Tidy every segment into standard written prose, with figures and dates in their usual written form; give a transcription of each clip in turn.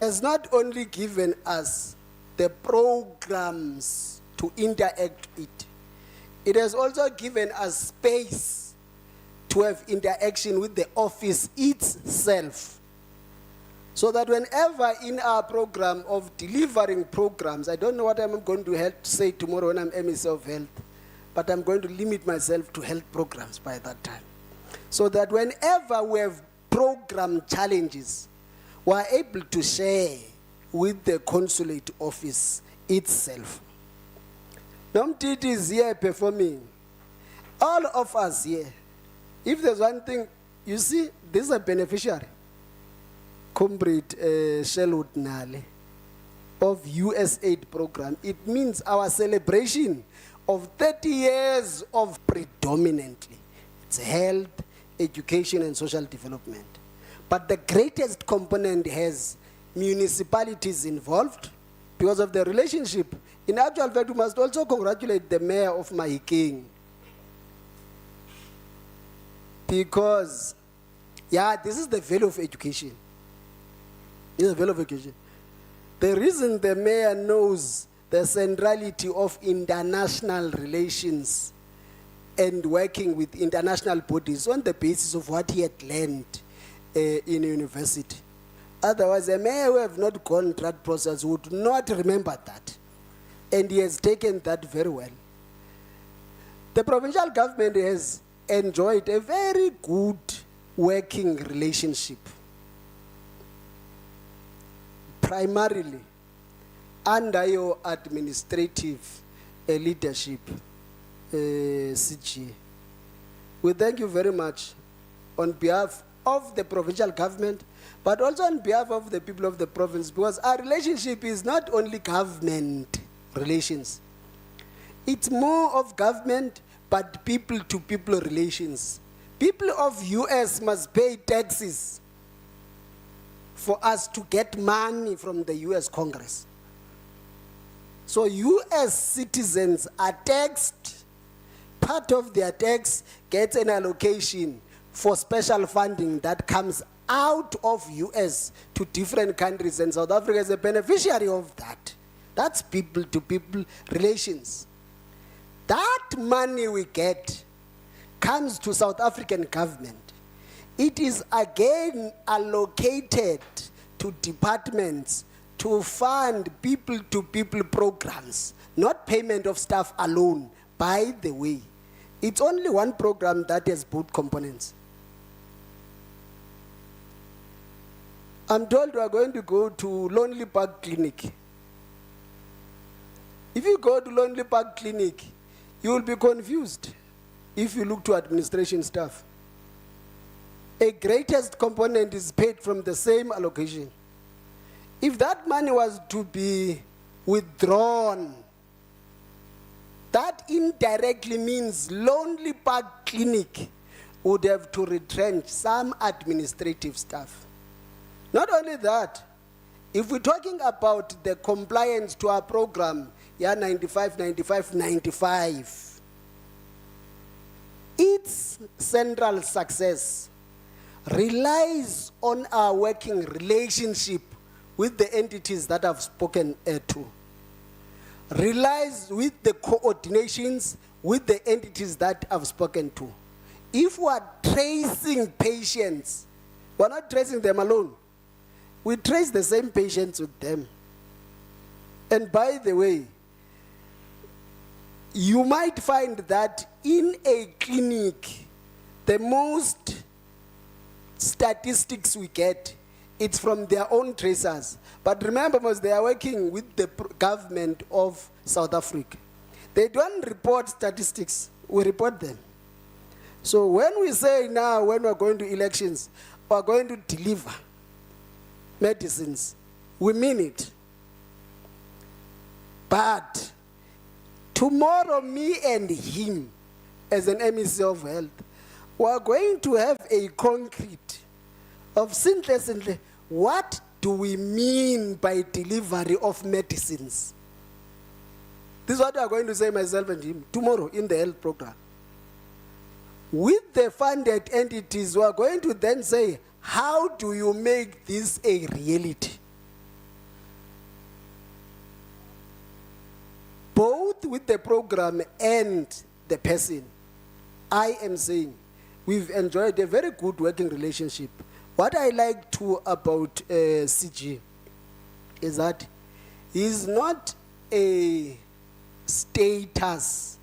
has not only given us the programs to interact with, it has also given us space to have interaction with the office itself. So that whenever in our program of delivering programs, I don't know what I'm going to say tomorrow when I'm MEC of Health, but I'm going to limit myself to health programs by that time. So that whenever we have program challenges, we are able to share with the consulate office itself. Nomtiti is here performing. All of us here, if there's one thing, you see, this is a beneficiary, Comrade Sherwood Nale, of USAID program. It means our celebration of 30 years of predominantly, it's health, education, and social development. But the greatest component has municipalities involved because of the relationship. In actual fact, we must also congratulate the mayor of Mahikeng. Because, yeah, this is the value of education. This is the value of education. The reason the mayor knows the centrality of international relations and working with international bodies on the basis of what he had learned in university. Otherwise, a mayor who have not gone that process would not remember that. And he has taken that very well. The provincial government has enjoyed a very good working relationship, primarily under your administrative leadership, CG. We thank you very much on behalf of the provincial government, but also on behalf of the people of the province, because our relationship is not only government relations. It's more of government, but people-to-people relations. People of US must pay taxes for us to get money from the US Congress. So US citizens are taxed. Part of their tax gets an allocation for special funding that comes out of US to different countries, and South Africa is a beneficiary of that. That's people-to-people relations. That money we get comes to South African government. It is again allocated to departments to fund people-to-people programs, not payment of staff alone. By the way, it's only one program that has both components. I'm told we are going to go to Lonely Park Clinic. If you go to Lonely Park Clinic, you will be confused if you look to administration staff. A greatest component is paid from the same allocation. If that money was to be withdrawn, that indirectly means Lonely Park Clinic would have to retrench some administrative staff. Not only that, if we're talking about the compliance to our program, yeah, 95, 95, 95, its central success relies on our working relationship with the entities that I've spoken to. Relies with the coordinations with the entities that I've spoken to. If we are tracing patients, we're not tracing them alone. We trace the same patients with them. And by the way, you might find that in a clinic, the most statistics we get, it's from their own tracers. But remember, most they are working with the government of South Africa. They don't report statistics, we report them. So when we say now, when we're going to elections, we're going to deliver medicines, we mean it. But tomorrow, me and him, as an MEC of Health, we are going to have a concrete of simply, what do we mean by delivery of medicines? This is what we are going to say, myself and him, tomorrow in the health program. With the funded entities, we are going to then say, how do you make this a reality? both with the program and the person, I am saying we've enjoyed a very good working relationship. What I like too about CG is that he's not a status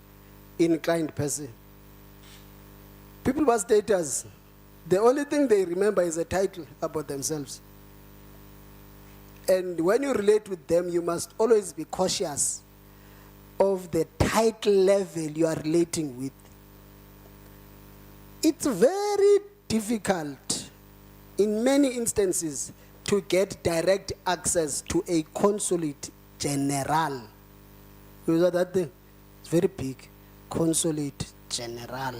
inclined person. People with status, the only thing they remember is a title about themselves. And when you relate with them, you must always be cautious of the title level you are relating with. It's very difficult in many instances to get direct access to a consulate general. You know that thing? It's very big. Consulate general.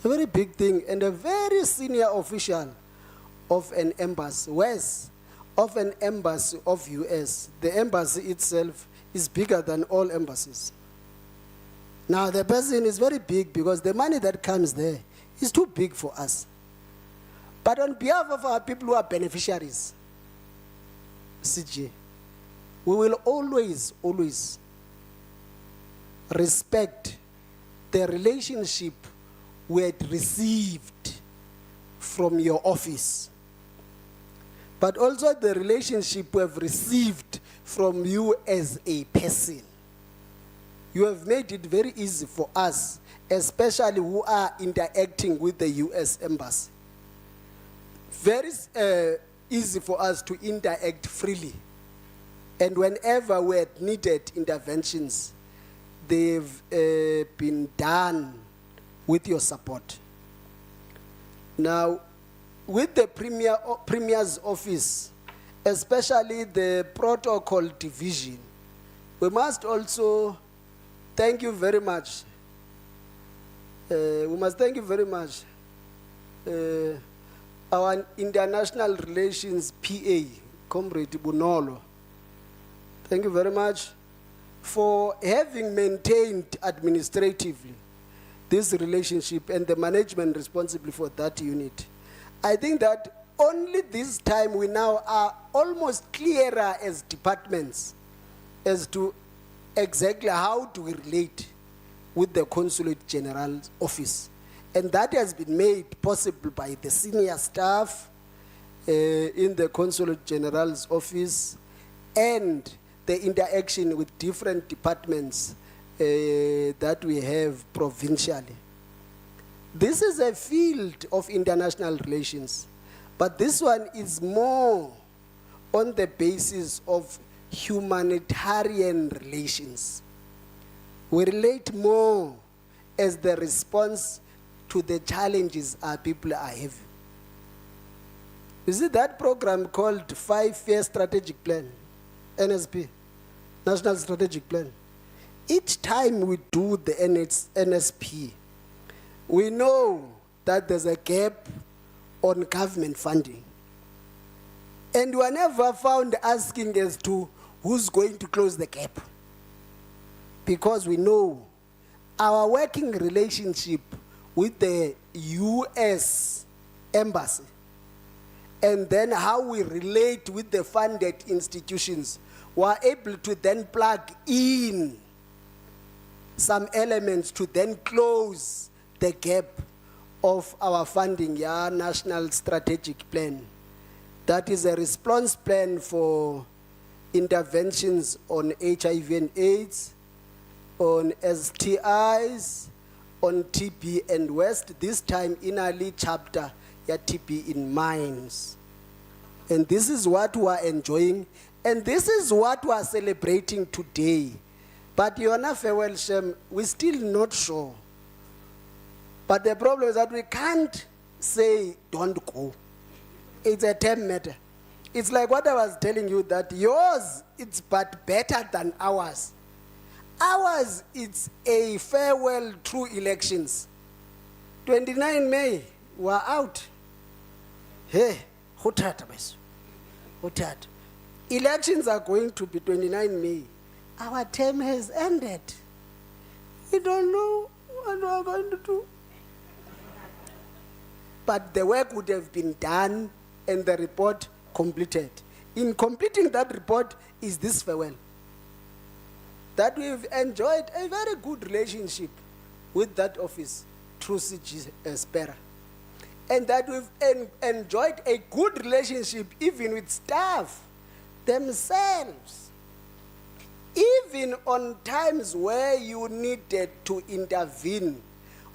A very big thing, and a very senior official of an embassy, of an embassy of US. The embassy itself is bigger than all embassies. Now the person is very big because the money that comes there is too big for us. But on behalf of our people who are beneficiaries, CG, we will always respect the relationship we had received from your office, but also the relationship we have received from you as a person. You have made it very easy for us, especially who are interacting with the US Embassy. Very easy for us to interact freely. And whenever we had needed interventions, they've been done with your support. Now, with the Premier's office, especially the protocol division, we must also thank you very much. We must thank you very much. Our international relations PA, Comrade Bunolo. Thank you very much for having maintained administratively this relationship and the management responsible for that unit. I think that only this time we now are almost clearer as departments as to exactly how do we relate with the Consulate General's office. And that has been made possible by the senior staff in the Consulate General's office and the interaction with different departments that we have provincially. This is a field of international relations, but this one is more on the basis of humanitarian relations. We relate more as the response to the challenges our people are having. You see that program called 5-Year Strategic Plan, NSP, National Strategic Plan. Each time we do the NSP, we know that there's a gap on government funding. And we are never found asking as to who's going to close the gap. Because we know our working relationship with the US Embassy and then how we relate with the funded institutions, we are able to then plug in some elements to then close the gap of our funding, National Strategic Plan. That is a response plan for interventions on HIV and AIDS, on STIs, on TB and West, this time in early chapter, TB in mines. And this is what we are enjoying, and this is what we are celebrating today. But Yona Farewell Shem, we're still not sure. But the problem is that we can't say, don't go. It's a term matter. It's like what I was telling you, that yours, it's but better than ours. Ours, it's a farewell through elections. 29 May, we're out. Hey, elections are going to be 29 May. Our term has ended. We don't know what we're going to do. But the work would have been done and the report completed. In completing that report is this farewell. that we've enjoyed a very good relationship with that office through CG Spera. And that we've enjoyed a good relationship even with staff themselves. Even on times where you needed to intervene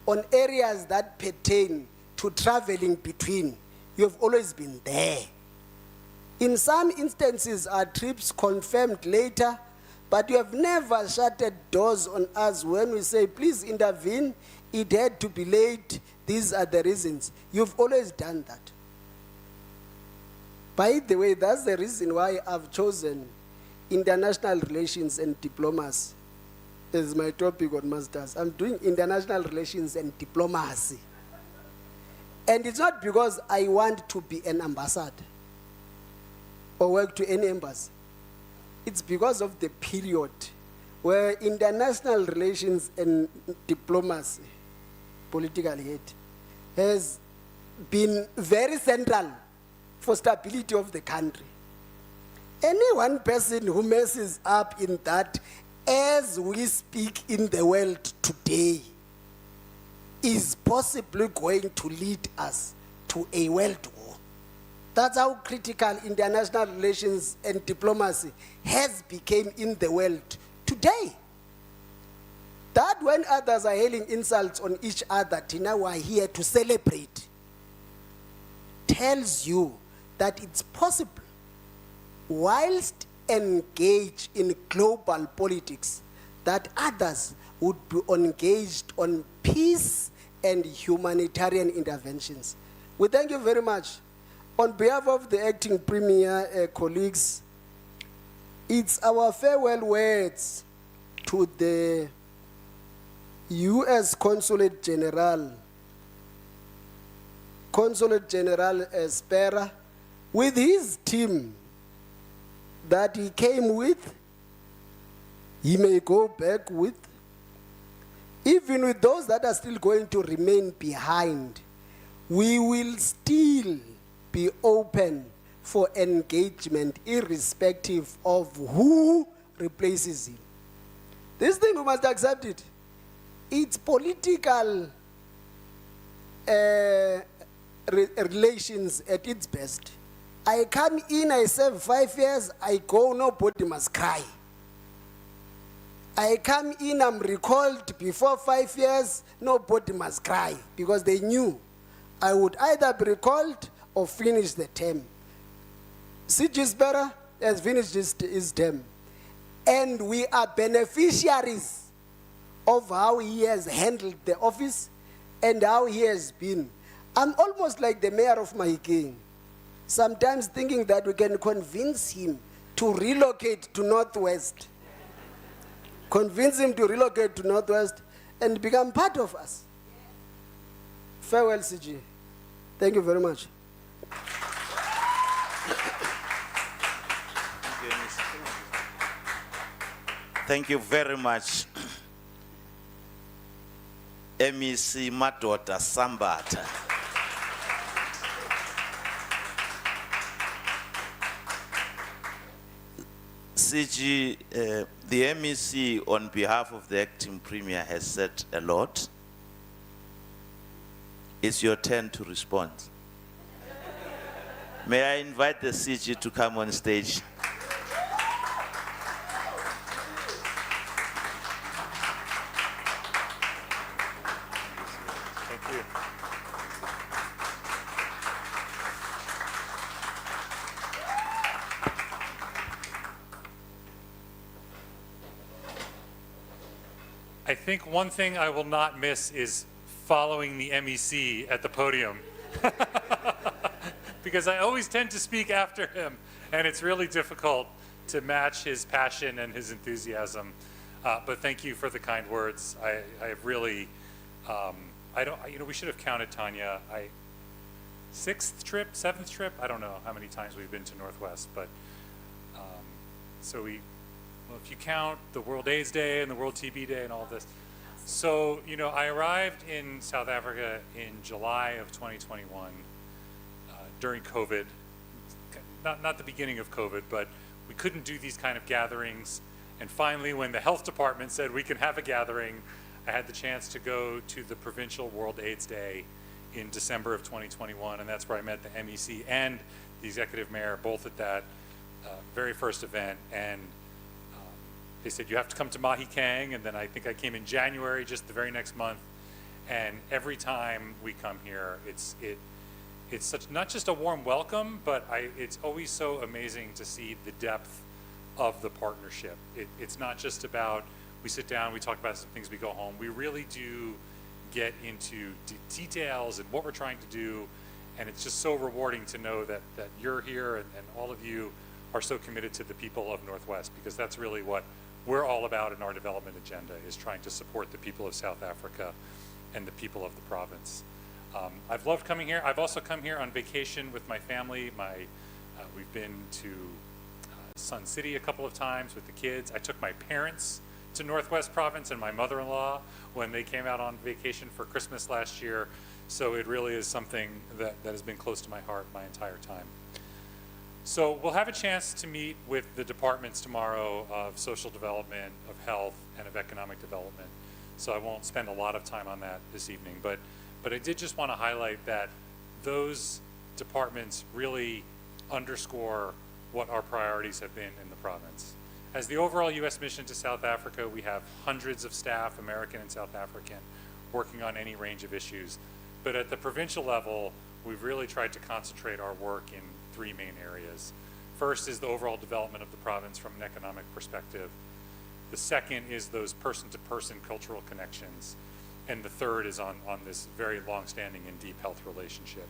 on areas that pertain to traveling between, you've always been there. In some instances, our trips confirmed later, but you have never shuttered doors on us when we say, please intervene, it had to be late, these are the reasons. You've always done that. By the way, that's the reason why I've chosen international relations and diplomacy as my topic on masters. I'm doing international relations and diplomacy. And it's not because I want to be an ambassador or work to any embassy. It's because of the period where international relations and diplomacy, political head, has been very central for stability of the country. Any one person who messes up in that as we speak in the world today is possibly going to lead us to a world war. That's how critical international relations and diplomacy has become in the world today. That when others are hailing insults on each other, Tina, we are here to celebrate, tells you that it's possible, whilst engaged in global politics, that others would be engaged on peace and humanitarian interventions. We thank you very much. On behalf of the acting premier colleagues, it's our farewell words to the U.S. Consulate General Spera, with his team that he came with, he may go back with, even with those that are still going to remain behind, we will still be open for engagement irrespective of who replaces him. This thing, we must accept it. It's political relations at its best. I come in, I serve 5 years, I go, nobody must cry. I come in, I'm recalled before 5 years, nobody must cry, because they knew I would either be recalled or finish the term. CG Spera has finished his term. And we are beneficiaries of how he has handled the office and how he has been. I'm almost like the mayor of Mahikeng, sometimes thinking that we can convince him to relocate to Northwest. Convince him to relocate to Northwest and become part of us. Farewell, CG. Thank you very much. Thank you very much. MEC Madota Sambata. CG, the MEC on behalf of the acting premier has said a lot. It's your turn to respond. May I invite the CG to come on stage? Thank you. I think one thing I will not miss is following the MEC at the podium. Because I always tend to speak after him, and it's really difficult to match his passion and his enthusiasm. But thank you for the kind words. I really, we should have counted, Tanya. 6th trip, 7th trip? I don't know how many times we've been to Northwest, but well, if you count the World AIDS Day and the World TB Day and all of this. So, I arrived in South Africa in July of 2021 during COVID. Not the beginning of COVID, but we couldn't do these kind of gatherings. And finally, when the health department said we can have a gathering, I had the chance to go to the Provincial World AIDS Day in December of 2021, and that's where I met the MEC and the executive mayor, both at that very first event. And they said, you have to come to Mahikeng, and then I think I came in January, just the very next month. And every time we come here, it's such, not just a warm welcome, but it's always so amazing to see the depth of the partnership. It's not just about, we sit down, we talk about some things, we go home. We really do get into details and what we're trying to do, and it's just so rewarding to know that you're here and all of you are so committed to the people of Northwest, because that's really what we're all about in our development agenda, is trying to support the people of South Africa and the people of the province. I've loved coming here. I've also come here on vacation with my family. We've been to Sun City a couple of times with the kids. I took my parents to Northwest Province and my mother-in-law when they came out on vacation for Christmas last year. So it really is something that has been close to my heart my entire time. So we'll have a chance to meet with the departments tomorrow of social development, of health, and of economic development. So I won't spend a lot of time on that this evening, but I did just want to highlight that those departments really underscore what our priorities have been in the province. As the overall U.S. mission to South Africa, we have hundreds of staff, American and South African, working on any range of issues. But at the provincial level, we've really tried to concentrate our work in three main areas. First is the overall development of the province from an economic perspective. The second is those person-to-person cultural connections. And the third is on this very long-standing and deep health relationship.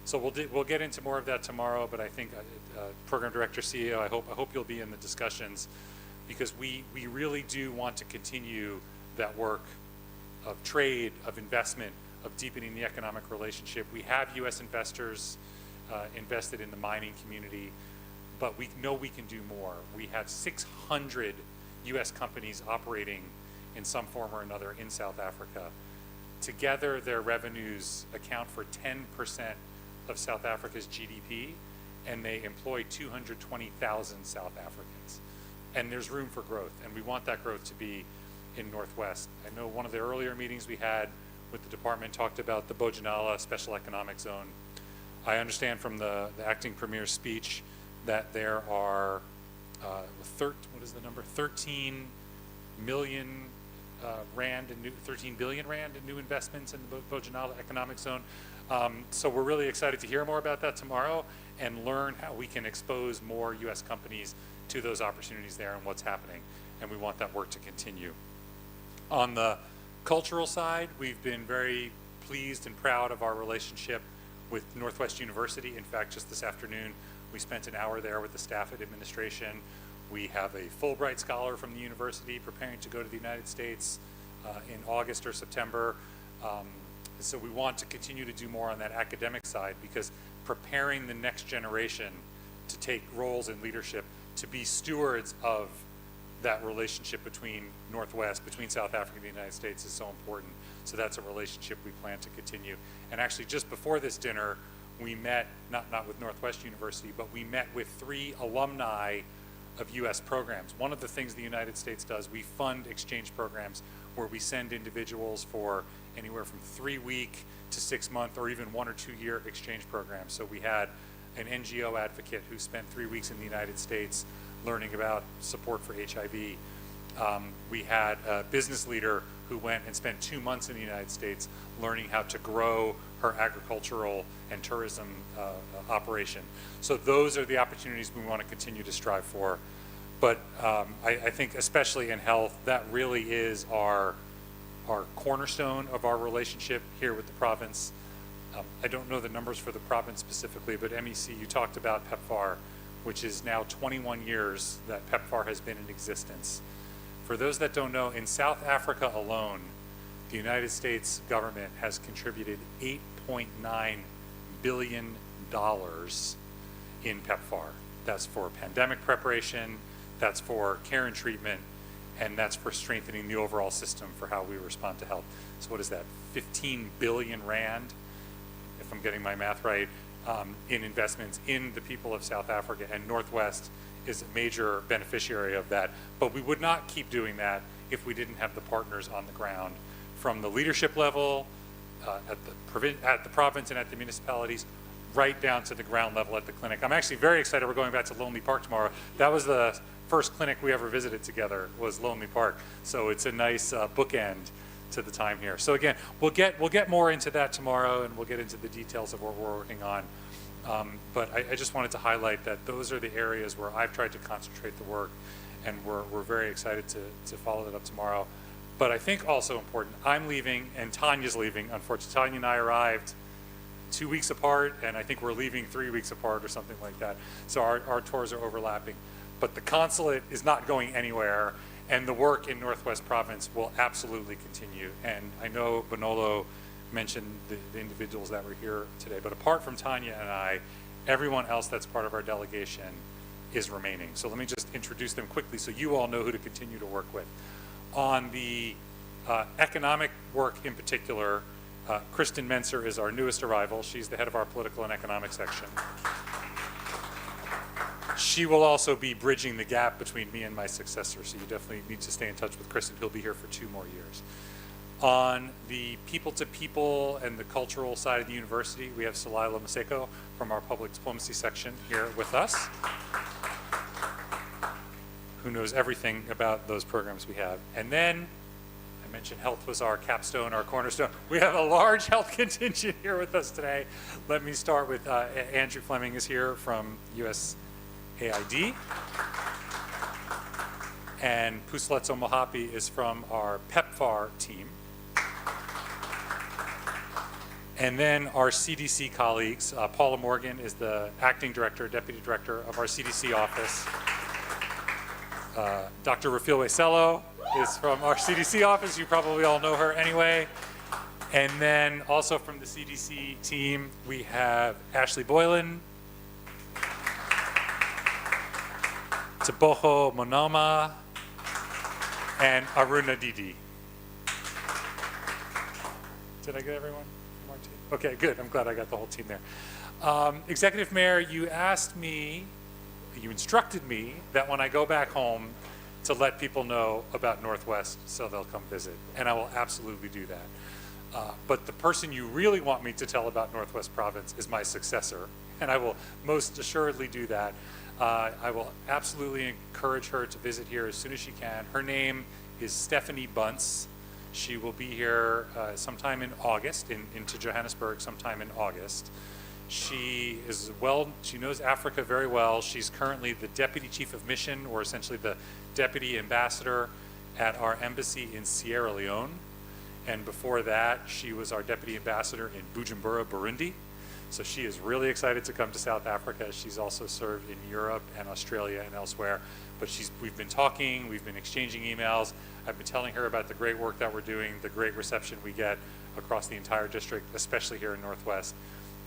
So we'll get into more of that tomorrow, but I think Program Director, CEO, I hope you'll be in the discussions, because we really do want to continue that work of trade, of investment, of deepening the economic relationship. We have U.S. investors invested in the mining community, but we know we can do more. We have 600 U.S. companies operating in some form or another in South Africa. Together, their revenues account for 10% of South Africa's GDP, and they employ 220,000 South Africans. And there's room for growth, and we want that growth to be in Northwest. I know one of the earlier meetings we had with the department talked about the Bojanala Special Economic Zone. I understand from the acting premier's speech that there are 13 million rand and 13 billion rand in new investments in the Bojanala Economic Zone. So we're really excited to hear more about that tomorrow and learn how we can expose more U.S. companies to those opportunities there and what's happening. And we want that work to continue. On the cultural side, we've been very pleased and proud of our relationship with Northwest University. In fact, just this afternoon, we spent an hour there with the staff at administration. We have a Fulbright scholar from the university preparing to go to the United States in August or September. So we want to continue to do more on that academic side, because preparing the next generation to take roles in leadership, to be stewards of that relationship between Northwest, between South Africa and the United States, is so important. So that's a relationship we plan to continue. And actually, just before this dinner, we met, not with Northwest University, but we met with 3 alumni of U.S. programs. One of the things the United States does, we fund exchange programs where we send individuals for anywhere from 3-week to 6-month or even 1 or 2 year exchange programs. So we had an NGO advocate who spent 3 weeks in the United States learning about support for HIV. We had a business leader who went and spent 2 months in the United States learning how to grow her agricultural and tourism operation. So those are the opportunities we want to continue to strive for. But I think especially in health, that really is our cornerstone of our relationship here with the province. I don't know the numbers for the province specifically, but MEC, you talked about PEPFAR, which is now 21 years that PEPFAR has been in existence. For those that don't know, in South Africa alone, the United States government has contributed $8.9 billion in PEPFAR. That's for pandemic preparation, that's for care and treatment, and that's for strengthening the overall system for how we respond to health. So what is that, 15 billion rand, if I'm getting my math right, in investments in the people of South Africa, and Northwest is a major beneficiary of that. But we would not keep doing that if we didn't have the partners on the ground from the leadership level, at the province and at the municipalities, right down to the ground level at the clinic. I'm actually very excited. We're going back to Lonely Park tomorrow. That was the first clinic we ever visited together, was Lonely Park. So it's a nice bookend to the time here. So again, we'll get more into that tomorrow, and we'll get into the details of what we're working on. But I just wanted to highlight that those are the areas where I've tried to concentrate the work, and we're very excited to follow that up tomorrow. But I think also important, I'm leaving and Tanya's leaving. Unfortunately, Tanya and I arrived 2 weeks apart, and I think we're leaving 3 weeks apart or something like that. So our tours are overlapping. But the consulate is not going anywhere, and the work in Northwest Province will absolutely continue. And I know Bonolo mentioned the individuals that were here today, but apart from Tanya and I, everyone else that's part of our delegation is remaining. So let me just introduce them quickly so you all know who to continue to work with. On the economic work in particular, Kristen Menser is our newest arrival. She's the head of our political and economic section. She will also be bridging the gap between me and my successor, so you definitely need to stay in touch with Kristen. He'll be here for 2 more years. On the people-to-people and the cultural side of the university, we have Salaila Maseko from our public diplomacy section here with us, who knows everything about those programs we have. And then, I mentioned health was our capstone, our cornerstone. We have a large health contingent here with us today. Let me start with Andrew Fleming is here from USAID. And Pusletso Mohapi is from our PEPFAR team. And then our CDC colleagues, Paula Morgan is the acting director, deputy director of our CDC office. Dr. Rafil Wesello is from our CDC office. You probably all know her anyway. And then also from the CDC team, we have Ashley Boylan, Taboho Monoma, and Aruna Didi. Did I get everyone? Okay, good. I'm glad I got the whole team there. Executive Mayor, you instructed me that when I go back home to let people know about Northwest so they'll come visit, and I will absolutely do that. But the person you really want me to tell about Northwest Province is my successor, and I will most assuredly do that. I will absolutely encourage her to visit here as soon as she can. Her name is Stephanie Bunce. She will be here sometime in August, into Johannesburg sometime in August. She knows Africa very well. She's currently the Deputy Chief of Mission, or essentially the Deputy Ambassador at our embassy in Sierra Leone. And before that, she was our Deputy Ambassador in Bujumbura, Burundi. So she is really excited to come to South Africa. She's also served in Europe and Australia and elsewhere. But we've been talking, we've been exchanging emails. I've been telling her about the great work that we're doing, the great reception we get across the entire district, especially here in Northwest.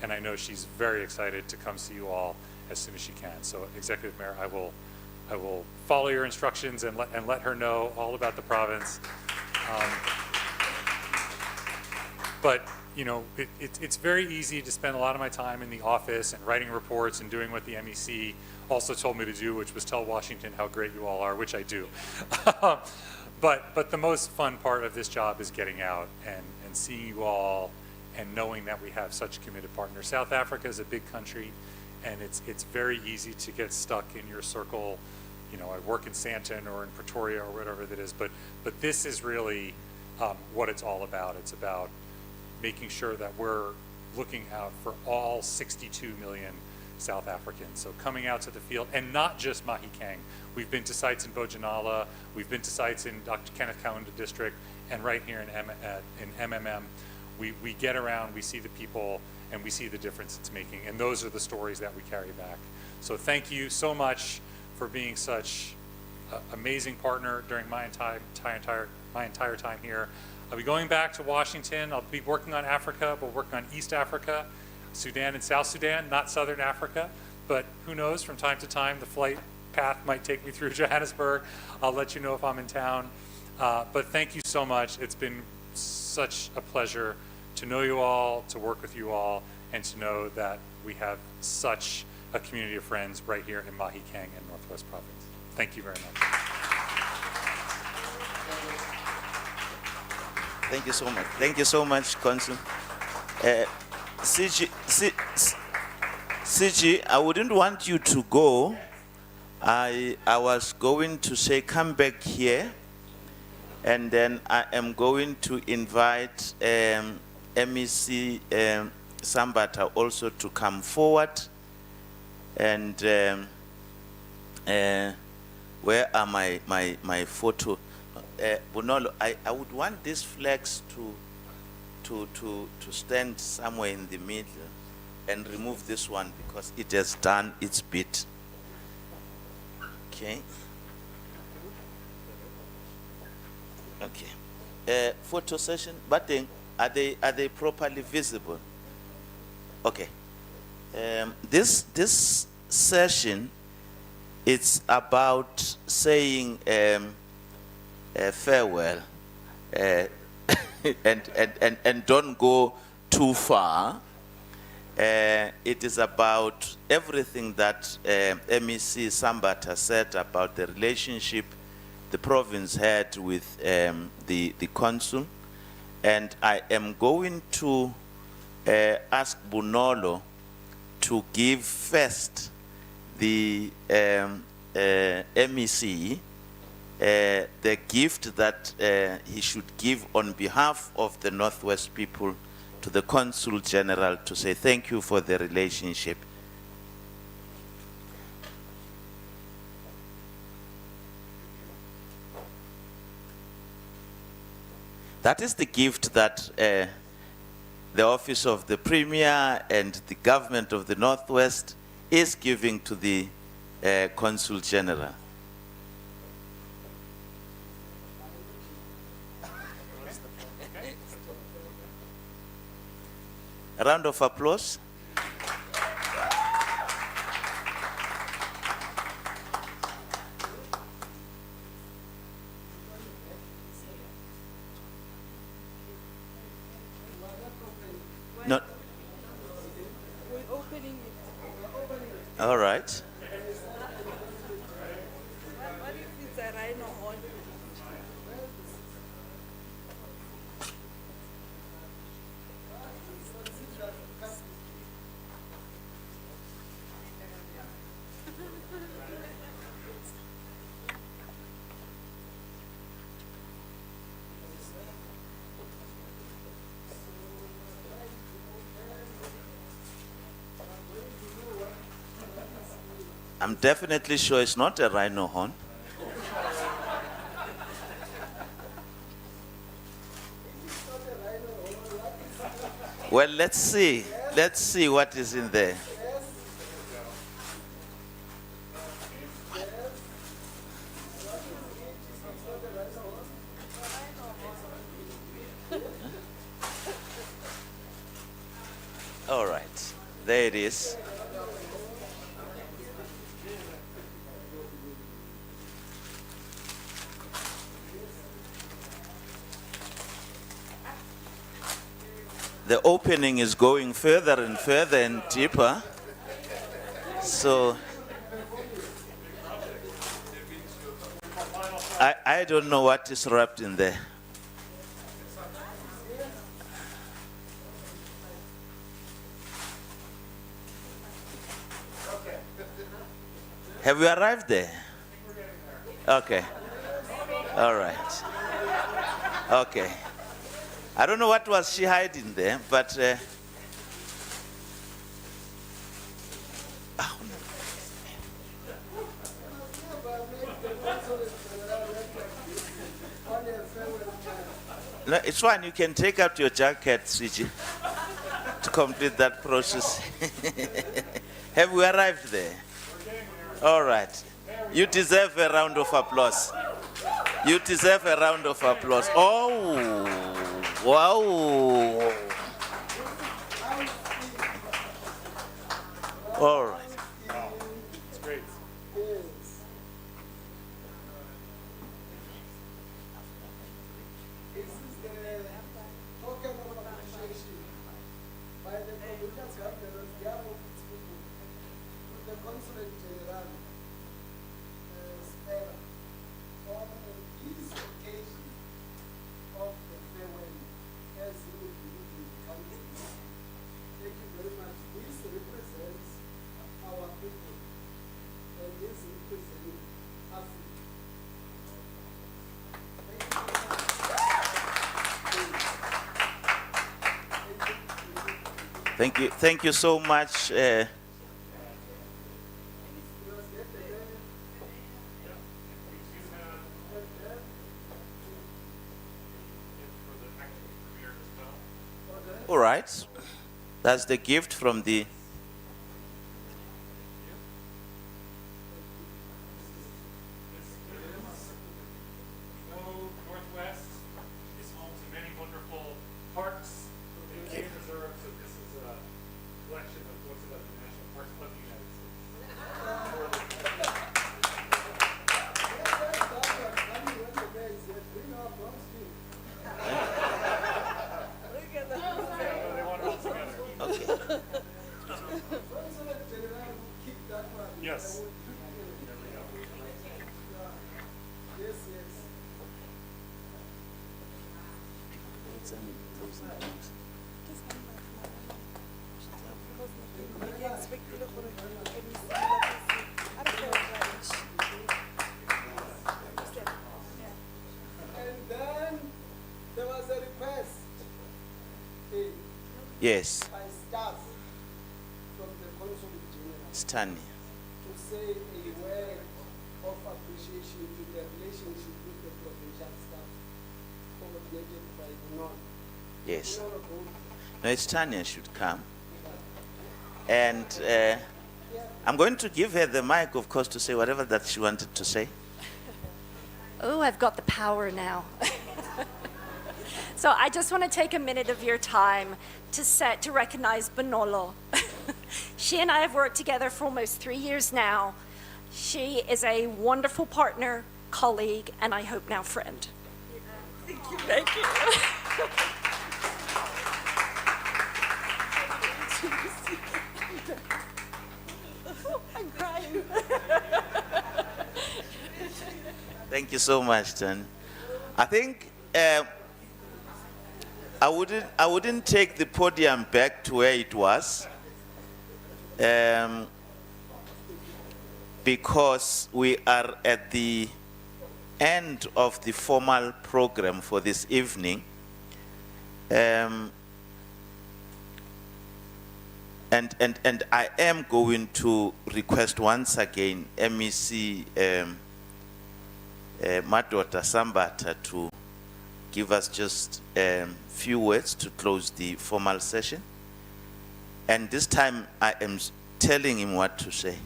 And I know she's very excited to come see you all as soon as she can. So, Executive Mayor, I will follow your instructions and let her know all about the province. But you know, it's very easy to spend a lot of my time in the office and writing reports and doing what the MEC also told me to do, which was tell Washington how great you all are, which I do. But the most fun part of this job is getting out and seeing you all and knowing that we have such committed partners. South Africa is a big country, and it's very easy to get stuck in your circle. You know, I work in Sandton or in Pretoria or whatever that is, but this is really what it's all about. It's about making sure that we're looking out for all 62 million South Africans. So coming out to the field, and not just Mahikeng. We've been to sites in Bojanala, we've been to sites in Dr. Kenneth Kaunda District, and right here in MMM. We get around, we see the people, and we see the difference it's making. And those are the stories that we carry back. So thank you so much for being such an amazing partner during my entire time here. I'll be going back to Washington. I'll be working on Africa, but working on East Africa, Sudan and South Sudan, not Southern Africa. But who knows, from time to time, the flight path might take me through Johannesburg. I'll let you know if I'm in town. But thank you so much. It's been such a pleasure to know you all, to work with you all, and to know that we have such a community of friends right here in Mahikeng in Northwest Province. Thank you very much. Thank you so much. Thank you so much, Consul. CG, I wouldn't want you to go. I was going to say come back here, and then I am going to invite MEC Sambata also to come forward. And where are my photo? Bonolo, I would want these flags to stand somewhere in the middle and remove this one because it has done its bit. Okay. Okay. Photo session, but then are they properly visible? Okay. This session, it's about saying farewell and don't go too far. It is about everything that MEC Sambata said about the relationship the province had with the consul. And I am going to ask Bunolo to give first the MEC the gift that he should give on behalf of the Northwest people to the Consul General to say thank you for the relationship. That is the gift that the Office of the Premier and the government of the Northwest is giving to the Consul General. A round of applause. No. All right. What if it's a rhino horn? I'm definitely sure it's not a rhino horn. Well, let's see. Let's see what is in there. All right. There it is. The opening is going further and further and deeper. So I don't know what is wrapped in there. Have you arrived there? Okay. All right. Okay. I don't know what was she hiding there, but no, it's fine. You can take out your jacket, Switchy, to complete that process. Have we arrived there? All right. You deserve a round of applause. You deserve a round of applause. Oh. Wow. All right. It's great. This is the token of appreciation by the provincial government of the people to Consul General Spera, on this occasion of the farewell, as he will be leaving the country. Thank you very much. This represents our people, and this represents Africa. Thank you very much. Thank you so much. All right, that's the gift from the. Northwest is home to many wonderful parks and game reserves, so this is a collection of books about the national parks of the United States. Look at that. Yeah, they want it all together. Okay. Yes. Yes, yes. And then there was a request Yes, by staff from the Consul General Stanley. to say a word of appreciation to the relationship with the provincial staff coordinated by Muni. Yes. Honorable, No, it's Tanya should come. And I'm going to give her the mic, of course, to say whatever that she wanted to say. Oh, I've got the power now. So I just want to take a minute of your time to recognize Bonolo. She and I have worked together for almost 3 years now. She is a wonderful partner, colleague, and I hope now friend. Thank you. Thank you. I'm crying. Thank you so much, Tanya. I think I wouldn't take the podium back to where it was, because we are at the end of the formal program for this evening. And I am going to request once again MEC Madota Sambata to give us just a few words to close the formal session. And this time I am telling him what to say.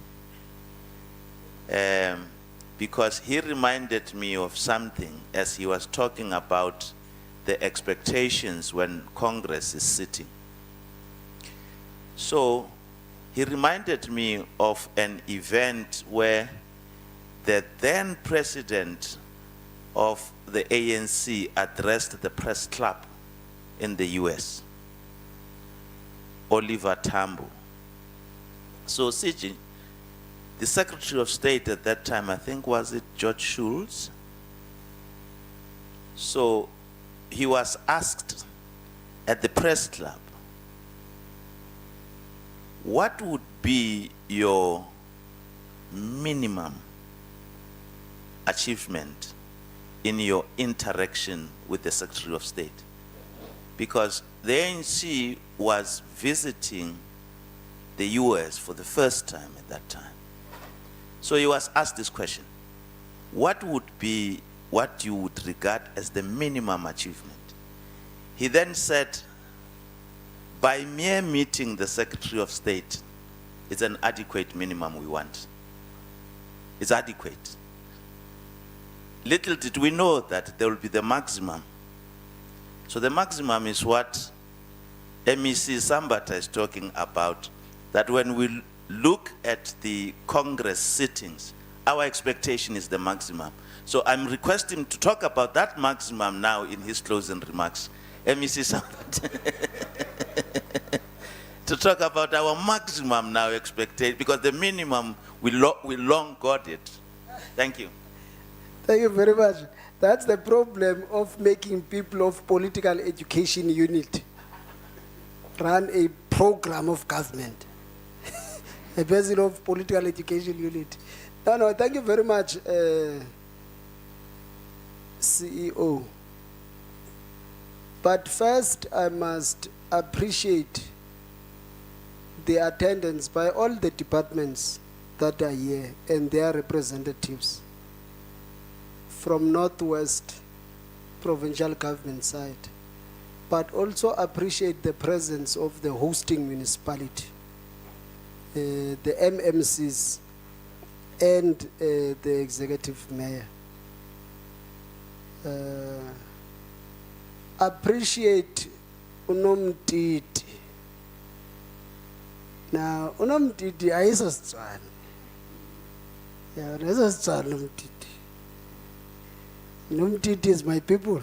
Because he reminded me of something as he was talking about the expectations when Congress is sitting. So he reminded me of an event where the then president of the ANC addressed the press club in the US, Oliver Tambo. So CG, the Secretary of State at that time, I think, was it George Shultz? So he was asked at the press club, what would be your minimum achievement in your interaction with the Secretary of State? Because the ANC was visiting the US for the first time at that time. So he was asked this question: what would be what you would regard as the minimum achievement? He then said, by mere meeting the Secretary of State, it's an adequate minimum we want. It's adequate. Little did we know that there will be the maximum. So the maximum is what MEC Sambata is talking about, that when we look at the Congress sittings, our expectation is the maximum. So I'm requesting him to talk about that maximum now in his closing remarks. MEC Sambata. to talk about our maximum now expected, because the minimum we long got it. Thank you. Thank you very much. That's the problem of making people of political education unit run a program of government. A person of political education unit. No, thank you very much, CEO. But first, I must appreciate the attendance by all the departments that are here and their representatives from Northwest Provincial Government side, but also appreciate the presence of the hosting municipality, the MMCs, and the executive mayor. Appreciate unomtiti. Now, unomtiti ayisositswana. Yeah, ayisositswana unomtiti. Unomtiti is my people.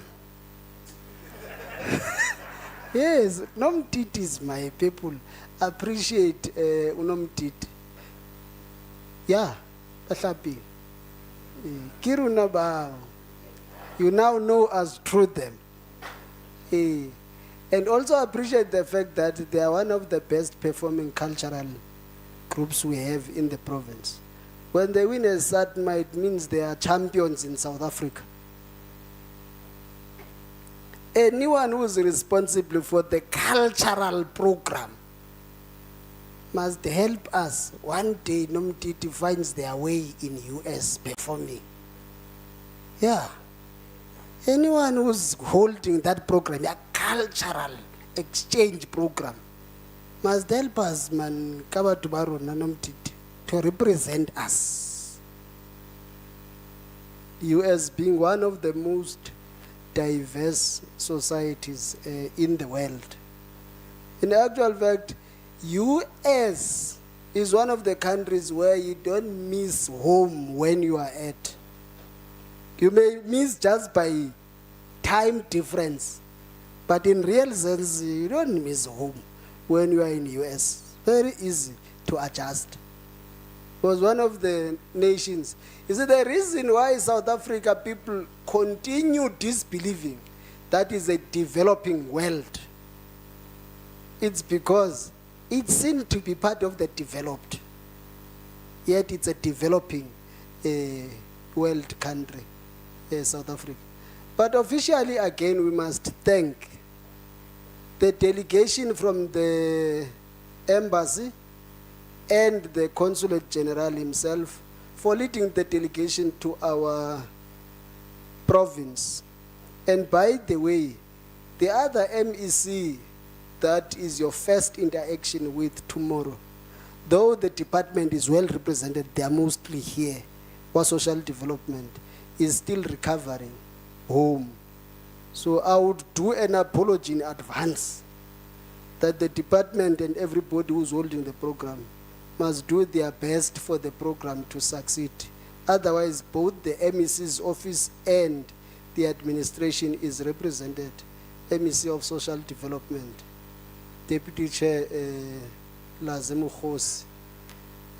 Yes, unomtiti is my people. Appreciate unomtiti. Yeah, bahlapi. Kiruna bao. You now know us through them. And also appreciate the fact that they are one of the best performing cultural groups we have in the province. When they win a SATMA, it means they are champions in South Africa. Anyone who is responsible for the cultural program must help us. One day, Nomtiti finds their way in US performing. Yeah. Anyone who's holding that program, a cultural exchange program, must help us, man, to represent us. US being one of the most diverse societies in the world. In actual fact, US is one of the countries where you don't miss home when you are at. You may miss just by time difference, but in real sense, you don't miss home when you are in US. Very easy to adjust. It was one of the nations. Is it the reason why South Africa people continue disbelieving that is a developing world? It's because it seemed to be part of the developed, yet it's a developing world country. South Africa. But officially, again, we must thank the delegation from the embassy and the Consulate General himself for leading the delegation to our province. And by the way, the other MEC that is your first interaction with tomorrow, though the department is well represented, they are mostly here for social development, is still recovering home. So I would do an apology in advance that the department and everybody who's holding the program must do their best for the program to succeed. Otherwise, both the MEC's office and the administration is represented. MEC of Social Development, Deputy Chair Lazim Khosi.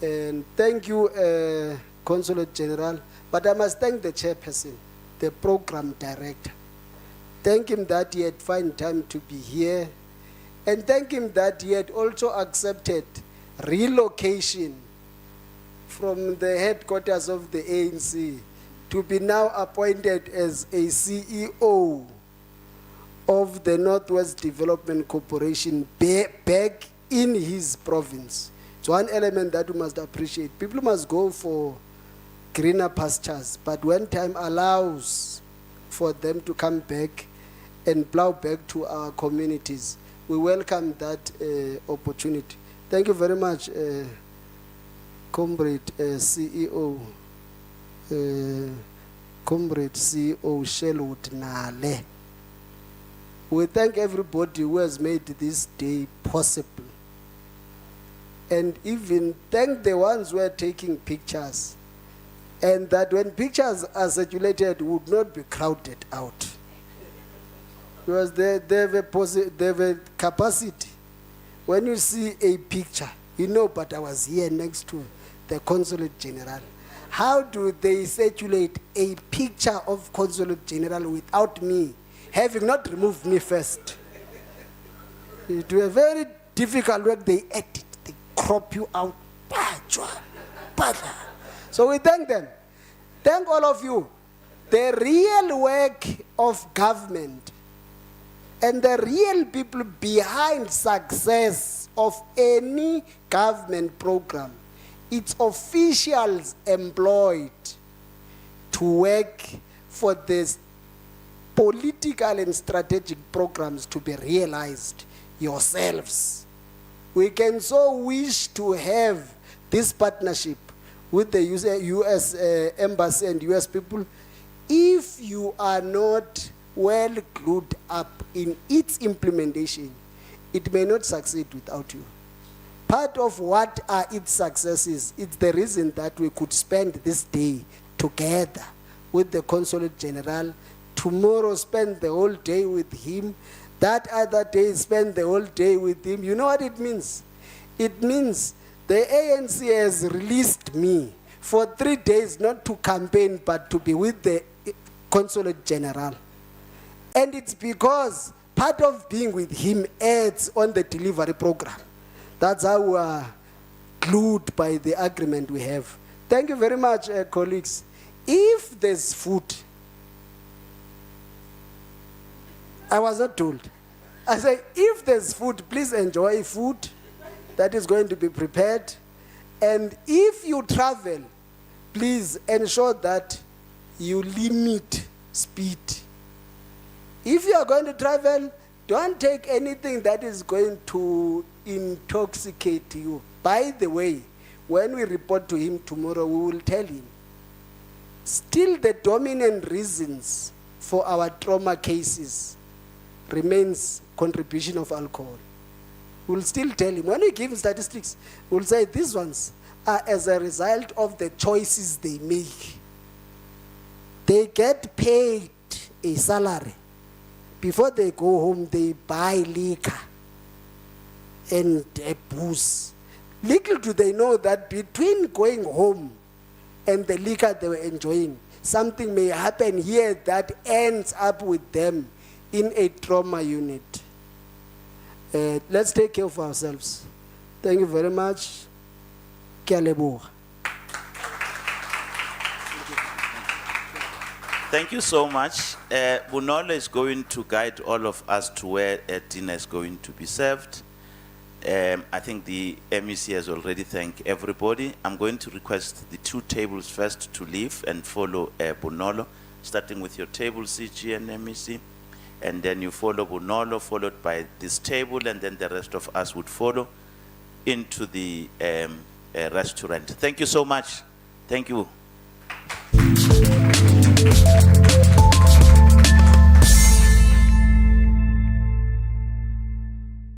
And thank you, Consulate General. But I must thank the chairperson, the program director. Thank him that he had found time to be here. And thank him that he had also accepted relocation from the headquarters of the ANC to be now appointed as a CEO of the Northwest Development Corporation back in his province. It's one element that we must appreciate. People must go for greener pastures, but when time allows for them to come back and plow back to our communities, we welcome that opportunity. Thank you very much, Comrade CEO, Comrade CEO Sherwood Nale. We thank everybody who has made this day possible, and even thank the ones who are taking pictures, and that when pictures are circulated would not be crowded out, because they have a capacity when you see a picture, you know, but I was here next to the Consulate General. How do they circulate a picture of Consulate General without me, having not removed me first? It was a very difficult work. They edit, they crop you out. So we thank them. Thank all of you. The real work of government and the real people behind success of any government program, it's officials employed to work for these political and strategic programs to be realized yourselves. We can so wish to have this partnership with the US Embassy and US people. If you are not well glued up in its implementation, it may not succeed without you. Part of what are its successes, it's the reason that we could spend this day together with the Consulate General, tomorrow spend the whole day with him, that other day spend the whole day with him. You know what it means? It means the ANC has released me for 3 days, not to campaign, but to be with the Consulate General. And it's because part of being with him adds on the delivery program. That's how we are glued by the agreement we have. Thank you very much, colleagues. If there's food, I was not told. I say, if there's food, please enjoy food that is going to be prepared. And if you travel, please ensure that you limit speed. If you are going to travel, don't take anything that is going to intoxicate you. By the way, when we report to him tomorrow, we will tell him. Still, the dominant reasons for our trauma cases remains contribution of alcohol. We'll still tell him. When we give him statistics, we'll say these ones are as a result of the choices they make. They get paid a salary. Before they go home, they buy liquor and booze. Little do they know that between going home and the liquor they were enjoying, something may happen here that ends up with them in a trauma unit. Let's take care of ourselves. Thank you very much. Ke a leboha. Thank you so much. Bonolo is going to guide all of us to where dinner is going to be served. I think the MEC has already thanked everybody. I'm going to request the 2 tables first to leave and follow Bonolo, starting with your table, CG and MEC. And then you follow Bonolo, followed by this table, and then the rest of us would follow into the restaurant. Thank you so much. Thank you.